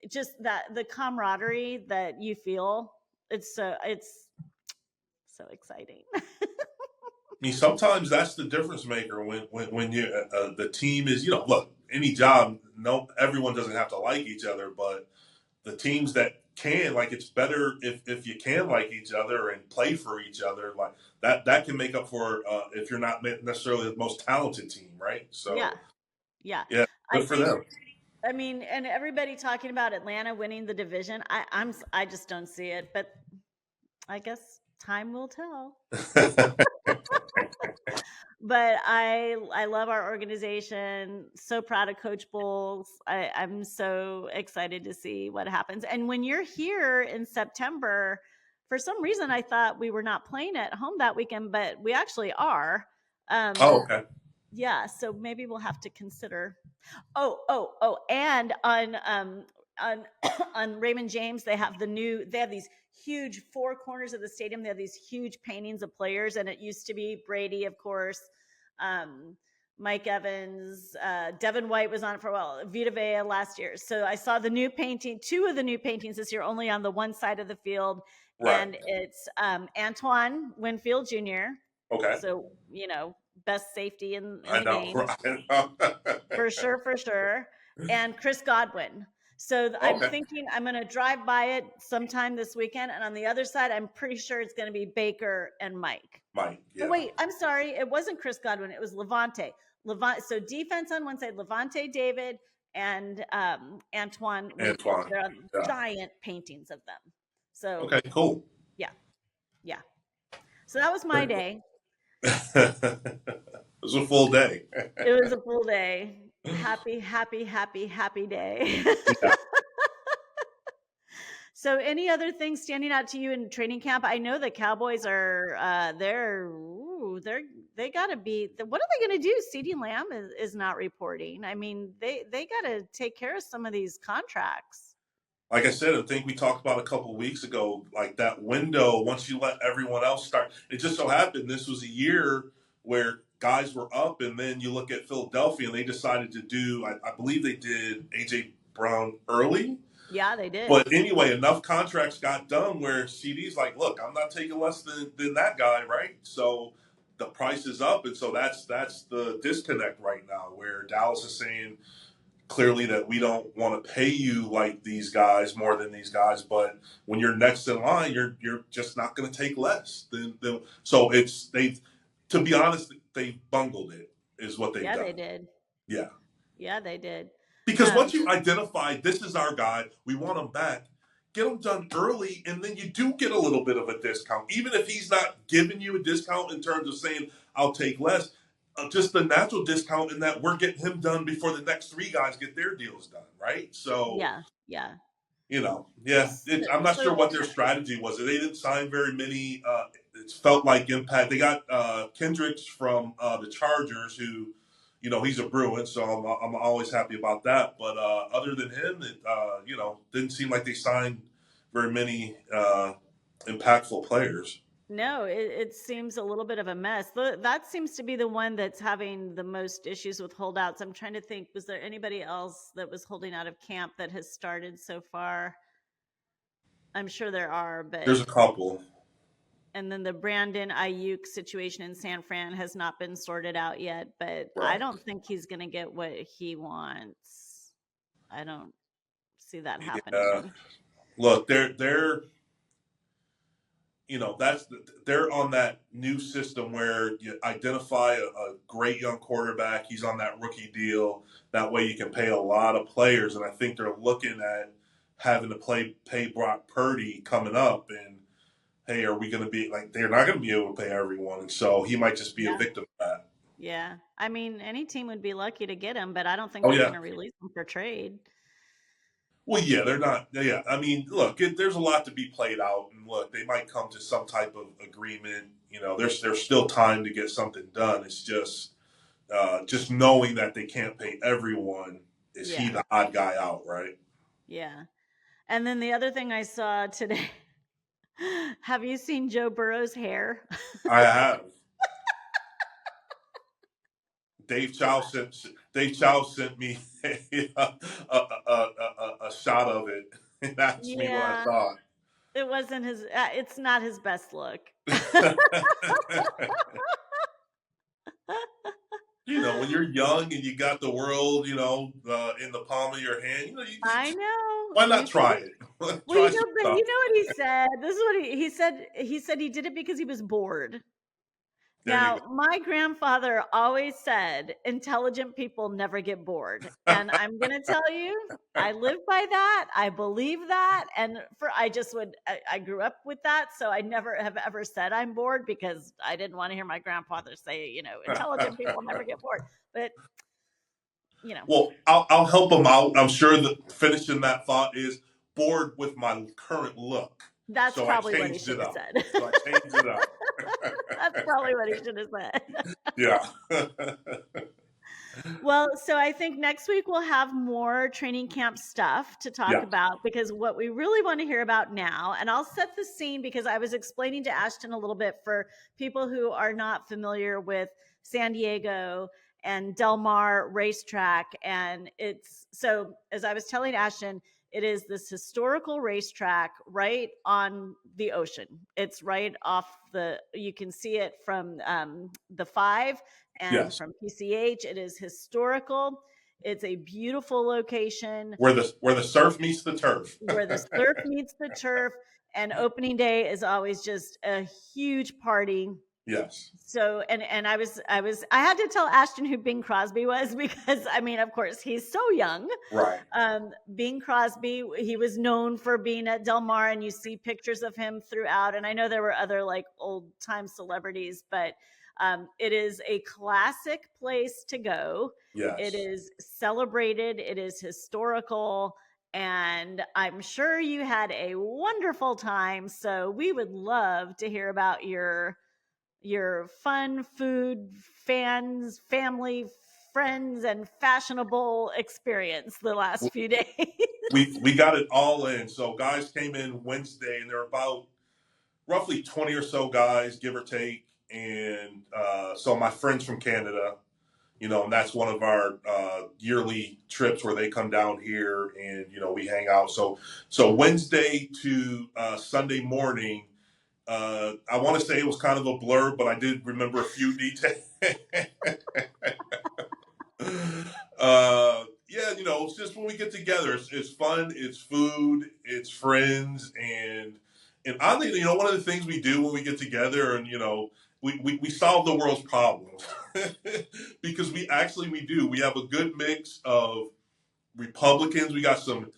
Speaker 1: just that the camaraderie that you feel. It's so exciting.
Speaker 2: I mean, sometimes that's the difference maker when you the team is look, any job, no, everyone doesn't have to like each other, but the teams that can, like, it's better if you can like each other and play for each other, like that can make up for if you're not necessarily the most talented team, right?
Speaker 1: Yeah,
Speaker 2: So
Speaker 1: yeah.
Speaker 2: yeah,
Speaker 1: I
Speaker 2: good for
Speaker 1: think.
Speaker 2: them.
Speaker 1: I mean, and everybody talking about Atlanta winning the division. I just don't see it, but I guess time will tell. But I love our organization. So proud of Coach Bowles. I'm so excited to see what happens. And when you're here in September, for some reason I thought we were not playing at home that weekend, but we actually are.
Speaker 2: Oh,
Speaker 1: Um,
Speaker 2: okay.
Speaker 1: yeah, so maybe we'll have to consider. Oh, and on on Raymond James, they have these huge four corners of the stadium. They have these huge paintings of players, and it used to be Brady, of course, um, Mike Evans, Devin White was on it for a while, Vita Vea last year. So I saw the new painting, two of the new paintings this year, only on the one side of the field,
Speaker 2: Right.
Speaker 1: and it's Antoine Winfield Jr.
Speaker 2: Okay.
Speaker 1: So best safety in
Speaker 2: I
Speaker 1: the
Speaker 2: know.
Speaker 1: game
Speaker 2: Right.
Speaker 1: for sure, for sure. And Chris Godwin. So I'm
Speaker 2: Okay.
Speaker 1: thinking I'm going to drive by it sometime this weekend. And on the other side, I'm pretty sure it's going to be Baker and Mike.
Speaker 2: Mike.
Speaker 1: Oh,
Speaker 2: Yeah.
Speaker 1: wait, I'm sorry. It wasn't Chris Godwin. It was Levante. So defense on one side, Levante David and Antoine Winfield.
Speaker 2: Antoine.
Speaker 1: They're
Speaker 2: Yeah.
Speaker 1: giant paintings of them. So
Speaker 2: Okay. Cool.
Speaker 1: yeah, yeah. So that was my
Speaker 2: Very cool.
Speaker 1: day.
Speaker 2: It was a full day.
Speaker 1: It was a full day. Happy, happy, happy, happy day.
Speaker 2: Yeah.
Speaker 1: So, any other things standing out to you in training camp? I know the Cowboys are they got to be. What are they going to do? CeeDee Lamb is not reporting. I mean, they got to take care of some of these contracts.
Speaker 2: Like I said, I think we talked about a couple of weeks ago, like that window, once you let everyone else start. It just so happened this was a year where guys were up, and then you look at Philadelphia, and they decided to do, I believe they did A.J. Brown early.
Speaker 1: Yeah, they did.
Speaker 2: But anyway, enough contracts got done where CD's like, look, I'm not taking less than that guy, right? So the price is up, and so that's the disconnect right now, where Dallas is saying clearly that we don't want to pay you like these guys more than these guys, but when you're next in line, you're just not going to take less than. So it's they, to be honest, they bungled it is what they've
Speaker 1: Yeah,
Speaker 2: done.
Speaker 1: they did.
Speaker 2: Yeah.
Speaker 1: Yeah, they did.
Speaker 2: Because
Speaker 1: Um,
Speaker 2: once you identify this is our guy, we want him back, get him done early, and then you do get a little bit of a discount. Even if he's not giving you a discount in terms of saying, I'll take less, just the natural discount in that we're getting him done before the next three guys get their deals done, right? So,
Speaker 1: yeah, yeah.
Speaker 2: yeah,
Speaker 1: So,
Speaker 2: I'm not sure
Speaker 1: so
Speaker 2: what their strategy was. They didn't sign very many. It felt like impact. They got Kendricks from the Chargers, who, he's a Bruin, so I'm always happy about that. But other than him, it didn't seem like they signed very many impactful players.
Speaker 1: No, it seems a little bit of a mess. That seems to be the one that's having the most issues with holdouts. I'm trying to think, was there anybody else that was holding out of camp that has started so far? I'm sure there are, but
Speaker 2: There's a couple.
Speaker 1: and then the Brandon Ayuk situation in San Fran has not been sorted out yet, but I
Speaker 2: Right.
Speaker 1: don't think he's going to get what he wants. I don't see that
Speaker 2: Yeah.
Speaker 1: happening.
Speaker 2: Look, they're they're on that new system where you identify a great young quarterback. He's on that rookie deal. That way you can pay a lot of players. And I think they're looking at having to pay Brock Purdy coming up. And hey, are we going to be like, they're not going to be able to pay everyone. And so he might just be a
Speaker 1: Yeah.
Speaker 2: victim of that.
Speaker 1: Yeah. I mean, any team would be lucky to get him, but I don't think
Speaker 2: Oh,
Speaker 1: they're
Speaker 2: yeah.
Speaker 1: going to release him for trade.
Speaker 2: Well, yeah, they're not. Yeah, I mean, look, there's a lot to be played out, and look, they might come to some type of agreement. There's still time to get something done. It's just knowing that they can't pay everyone. Is he
Speaker 1: Yeah.
Speaker 2: the odd guy out, right?
Speaker 1: Yeah. And then the other thing I saw today, have you seen Joe Burrow's hair?
Speaker 2: I have. Dave Chow sent me a shot of it and asked me what I
Speaker 1: Yeah.
Speaker 2: thought.
Speaker 1: It wasn't his it's not his best look.
Speaker 2: When you're young and you got the world, in the palm of your hand,
Speaker 1: I know.
Speaker 2: why not
Speaker 1: You should
Speaker 2: try
Speaker 1: have.
Speaker 2: it?
Speaker 1: Well,
Speaker 2: Try some
Speaker 1: but
Speaker 2: stuff.
Speaker 1: you know what he said? This is what he said. He said he did it because he was bored.
Speaker 2: There you
Speaker 1: Now, my grandfather always said intelligent people never get bored. And I'm going to tell you, I live by that. I believe that. And I grew up with that. So I never have ever said I'm bored because I didn't want to hear my grandfather say, intelligent people never get bored. But,
Speaker 2: Well, I'll help him out. I'm sure that finishing that thought is bored with my current look.
Speaker 1: that's
Speaker 2: So I
Speaker 1: probably what he
Speaker 2: changed
Speaker 1: should
Speaker 2: it
Speaker 1: have
Speaker 2: up.
Speaker 1: said.
Speaker 2: So I changed it up.
Speaker 1: That's probably what he should have said.
Speaker 2: Yeah.
Speaker 1: Well, so I think next week we'll have more training camp stuff to talk
Speaker 2: Yeah.
Speaker 1: about because what we really want to hear about now, and I'll set the scene because I was explaining to Ashton a little bit for people who are not familiar with San Diego and Del Mar racetrack. And it's so, as I was telling Ashton, it is this historical racetrack right on the ocean. It's right off you can see it from the five and
Speaker 2: Yes.
Speaker 1: from PCH. It is historical. It's a beautiful location
Speaker 2: Where the surf meets the turf.
Speaker 1: where the surf meets the turf. And opening day is always just a huge party.
Speaker 2: Yes.
Speaker 1: So and I had to tell Ashton who Bing Crosby was because I mean, of course, he's so young.
Speaker 2: Right.
Speaker 1: Bing Crosby, he was known for being at Del Mar, and you see pictures of him throughout. And I know there were other like old time celebrities, but it is a classic place to go. It
Speaker 2: Yes.
Speaker 1: is celebrated. It is historical. And I'm sure you had a wonderful time. So we would love to hear about your fun food, fans, family, friends, and fashionable experience the last few days.
Speaker 2: We got it all in. So guys came in Wednesday, and there were about roughly 20 or so guys, give or take. And so my friends from Canada, and that's one of our yearly trips where they come down here and we hang out. So Wednesday to Sunday morning, I want to say it was kind of a blur, but I did remember a few details. Yeah, it's just when we get together, it's fun, it's food, it's friends, and oddly, one of the things we do when we get together, and we solve the world's problems because we do. We have a good mix of Republicans. We got some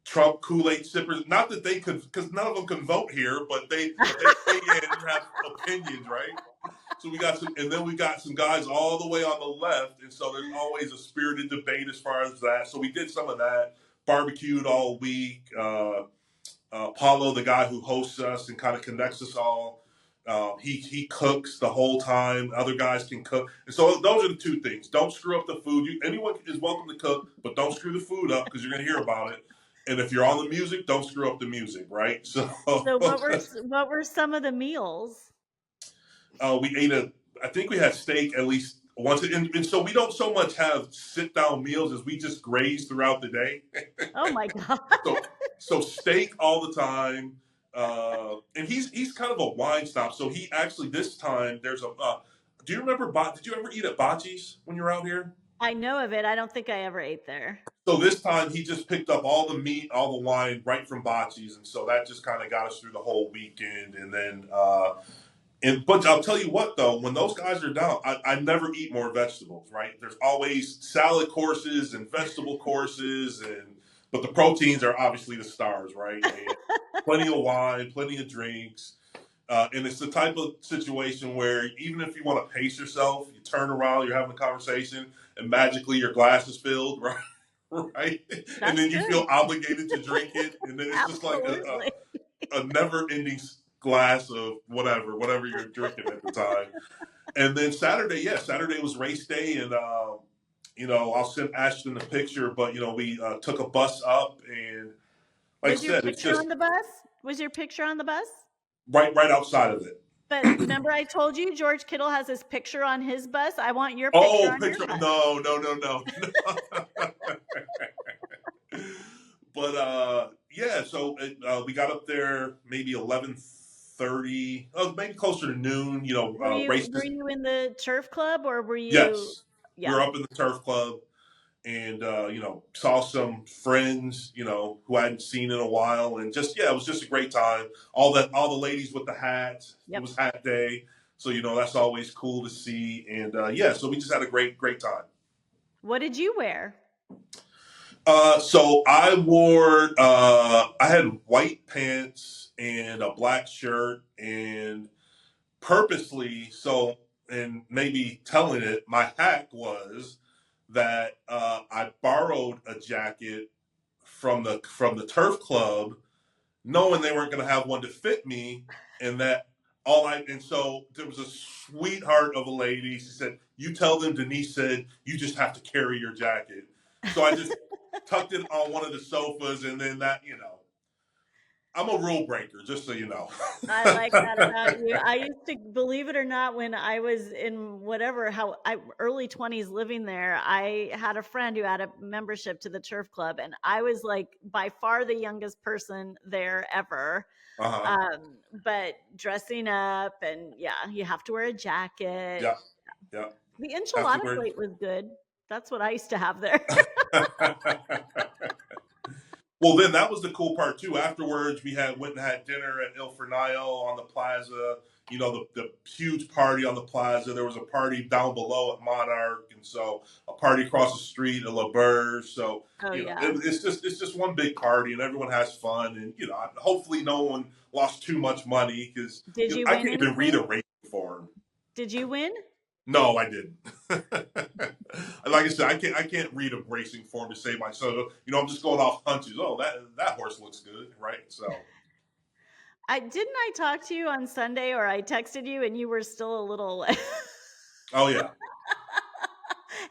Speaker 2: Trump Kool-Aid sippers. Not that they could, because none of them can vote here, but they weigh in and have opinions, right? So we got some, and then we got some guys all the way on the left, and so there's always a spirited debate as far as that. So we did some of that, barbecued all week. Paulo, the guy who hosts us and kind of connects us all, he cooks the whole time. Other guys can cook, and so those are the two things. Don't screw up the food. Anyone is welcome to cook, but don't screw the food up because you're going to hear about it. And if you're on the music, don't screw up the music, right? So,
Speaker 1: So what were some of the meals?
Speaker 2: we ate I think we had steak at least once, and so we don't so much have sit down meals as we just graze throughout the day.
Speaker 1: Oh my god.
Speaker 2: So steak all the time, and he's kind of a wine snob. So he actually this time there's a. Do you remember? Did you ever eat at Bocce's when you were out here?
Speaker 1: I know of it. I don't think I ever ate there.
Speaker 2: So this time he just picked up all the meat, all the wine right from Bocce's, and so that just kind of got us through the whole weekend. And then, but I'll tell you what though, when those guys are down, I never eat more vegetables. Right? There's always salad courses and vegetable courses, and but the proteins are obviously the stars, right? And plenty of wine, plenty of drinks. And it's the type of situation where even if you want to pace yourself, you turn around, you're having a conversation, and magically your glass is filled, right? Right? And
Speaker 1: That's
Speaker 2: then you
Speaker 1: good.
Speaker 2: feel obligated to drink it, and then it's just like
Speaker 1: Absolutely.
Speaker 2: a never-ending glass of whatever you're drinking at the time. And then Saturday, yeah, Saturday was race day, and I'll send Ashton the picture, but we took a bus up, and like I
Speaker 1: Was your
Speaker 2: said, it's
Speaker 1: picture
Speaker 2: just
Speaker 1: on the bus? Was your picture on the bus?
Speaker 2: right outside of it.
Speaker 1: But remember I told you George Kittle has his picture on his bus? I want your picture
Speaker 2: Oh,
Speaker 1: on your
Speaker 2: picture?
Speaker 1: bus.
Speaker 2: No, no, no, no, no. But yeah, so we got up there maybe 11:30, maybe closer to noon.
Speaker 1: Were
Speaker 2: Races.
Speaker 1: you in the turf club or were you
Speaker 2: Yes, we
Speaker 1: yeah.
Speaker 2: were up in the turf club, and saw some friends, who I hadn't seen in a while, and just yeah, it was just a great time. All the ladies with the hats. It
Speaker 1: Yep.
Speaker 2: was hat day, so that's always cool to see. And yeah, so we just had a great time.
Speaker 1: What did you wear?
Speaker 2: So I had white pants and a black shirt, and purposely so, and maybe telling it, my hack was that I borrowed a jacket from the turf club, knowing they weren't going to have one to fit me, and that and so there was a sweetheart of a lady. She said, "You tell them Denise said you just have to carry your jacket." So I just tucked it on one of the sofas, and then I'm a rule breaker, just so you know.
Speaker 1: I like that about you. I used to, believe it or not, when I was in early 20s living there, I had a friend who had a membership to the turf club, and I was like by far the youngest person there ever.
Speaker 2: Uh-huh.
Speaker 1: But dressing up, and yeah, you have to wear a jacket.
Speaker 2: Yeah, yeah.
Speaker 1: The
Speaker 2: Have to
Speaker 1: enchilada
Speaker 2: wear.
Speaker 1: plate was good. That's what I used to have there.
Speaker 2: Well, then that was the cool part too. Afterwards, we went and had dinner at Il Fornaio on the plaza. The huge party on the plaza. There was a party down below at Monarch, and so a party across the street at La Berge. So
Speaker 1: Oh yeah.
Speaker 2: it's just one big party, and everyone has fun. And hopefully no one lost too much money because
Speaker 1: Did you
Speaker 2: I
Speaker 1: win
Speaker 2: can't even read
Speaker 1: anything?
Speaker 2: a rating form.
Speaker 1: Did you win?
Speaker 2: No, I didn't. Like I said, I can't read a racing form to save myself. I'm just going off hunches. Oh, that horse looks good, right? So,
Speaker 1: I talk to you on Sunday, or I texted you and you were still a little
Speaker 2: oh yeah,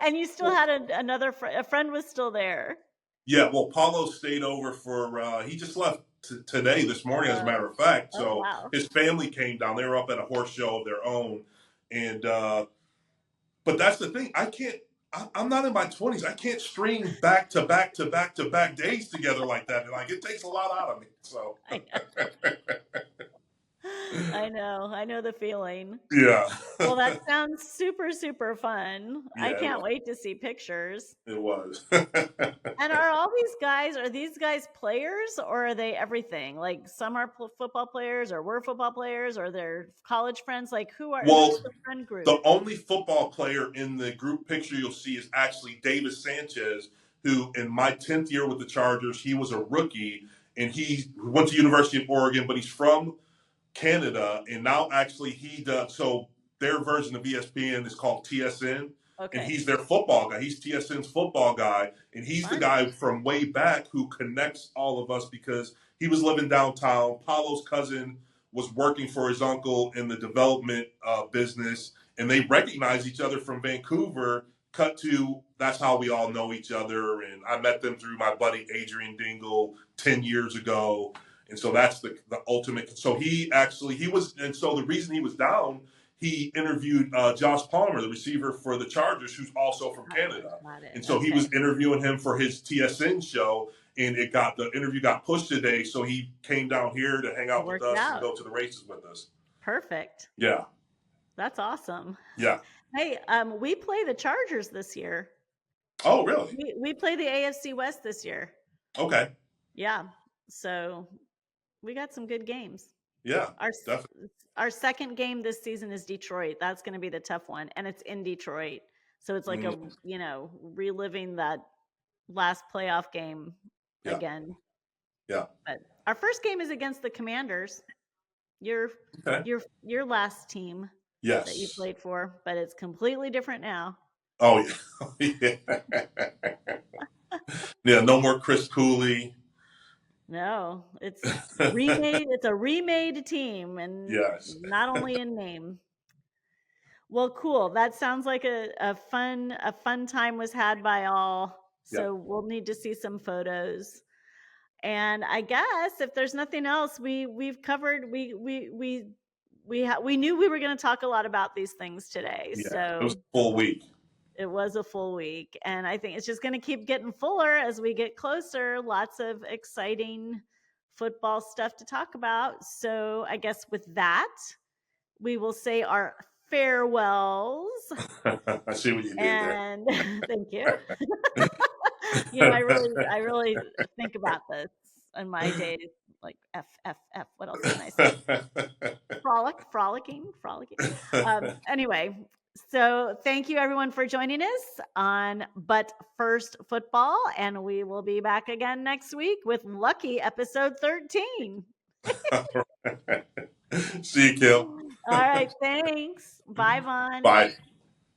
Speaker 1: and you still
Speaker 2: well,
Speaker 1: had another a friend was still there.
Speaker 2: yeah. Well, Paulo stayed over for. He just left today, this morning, as a matter of fact.
Speaker 1: Oh
Speaker 2: So
Speaker 1: wow.
Speaker 2: his family came down. They were up at a horse show of their own, and but that's the thing. I can't. I'm not in my 20s. I can't string back to back to back to back days together like that. And it takes a lot out of me. So
Speaker 1: I know. I know the feeling.
Speaker 2: yeah,
Speaker 1: Well, that sounds super, super fun. I
Speaker 2: yeah, it
Speaker 1: can't
Speaker 2: was.
Speaker 1: wait to see pictures.
Speaker 2: It was.
Speaker 1: And are these guys players, or are they everything? Like some are football players, or were football players, or they're college friends? Like who's
Speaker 2: Well,
Speaker 1: the friend group?
Speaker 2: the only football player in the group picture you'll see is actually Davis Sanchez, who in my 10th year with the Chargers, he was a rookie, and he went to University of Oregon, but he's from Canada, and now actually he does. So their version of ESPN is called TSN, and
Speaker 1: Okay.
Speaker 2: he's their football guy. He's TSN's football guy, and he's the
Speaker 1: Fun.
Speaker 2: guy from way back who connects all of us because he was living downtown. Paulo's cousin was working for his uncle in the development business, and they recognize each other from Vancouver. Cut to that's how we all know each other, and I met them through my buddy Adrian Dingle 10 years ago, and so that's the ultimate. So he was, and so the reason he was down, he interviewed Josh Palmer, the receiver for the Chargers, who's also from Canada,
Speaker 1: Got it.
Speaker 2: and so he
Speaker 1: Okay.
Speaker 2: was interviewing him for his TSN show, and the interview got pushed today, so he came down here to hang
Speaker 1: It
Speaker 2: out with
Speaker 1: worked
Speaker 2: us and
Speaker 1: out.
Speaker 2: go to the races with us.
Speaker 1: Perfect.
Speaker 2: Yeah,
Speaker 1: That's awesome.
Speaker 2: yeah.
Speaker 1: Hey, we play the Chargers this year.
Speaker 2: Oh, really?
Speaker 1: We play the AFC West this year.
Speaker 2: Okay.
Speaker 1: Yeah. So we got some good games.
Speaker 2: Yeah,
Speaker 1: Our
Speaker 2: definitely.
Speaker 1: our second game this season is Detroit. That's going to be the tough one, and it's in Detroit. So it's like
Speaker 2: Mm,
Speaker 1: reliving that last playoff game
Speaker 2: yeah,
Speaker 1: again.
Speaker 2: yeah.
Speaker 1: But our first game is against the Commanders. Your
Speaker 2: Okay.
Speaker 1: your last team that you
Speaker 2: Yes.
Speaker 1: played for, but it's completely different now.
Speaker 2: Oh, yeah. Yeah, no more Chris Cooley.
Speaker 1: No, it's remade. It's a remade team, and
Speaker 2: Yes.
Speaker 1: not only in name. Well, cool. That sounds like a fun time was had by all.
Speaker 2: Yeah.
Speaker 1: So we'll need to see some photos. And I guess if there's nothing else, we've covered. We knew we were going to talk a lot about these things today.
Speaker 2: Yeah. It was
Speaker 1: So
Speaker 2: a full week.
Speaker 1: it was a full week, and I think it's just going to keep getting fuller as we get closer. Lots of exciting football stuff to talk about. So I guess with that, we will say our farewells.
Speaker 2: I see what you did there.
Speaker 1: And thank you. I really think about this in my days. Like F. What else can I say? Frolicking. Anyway, so thank you everyone for joining us on But First Football, and we will be back again next week with lucky episode 13.
Speaker 2: See you, Kill.
Speaker 1: All right, thanks. Bye, Vaughn.
Speaker 2: Bye.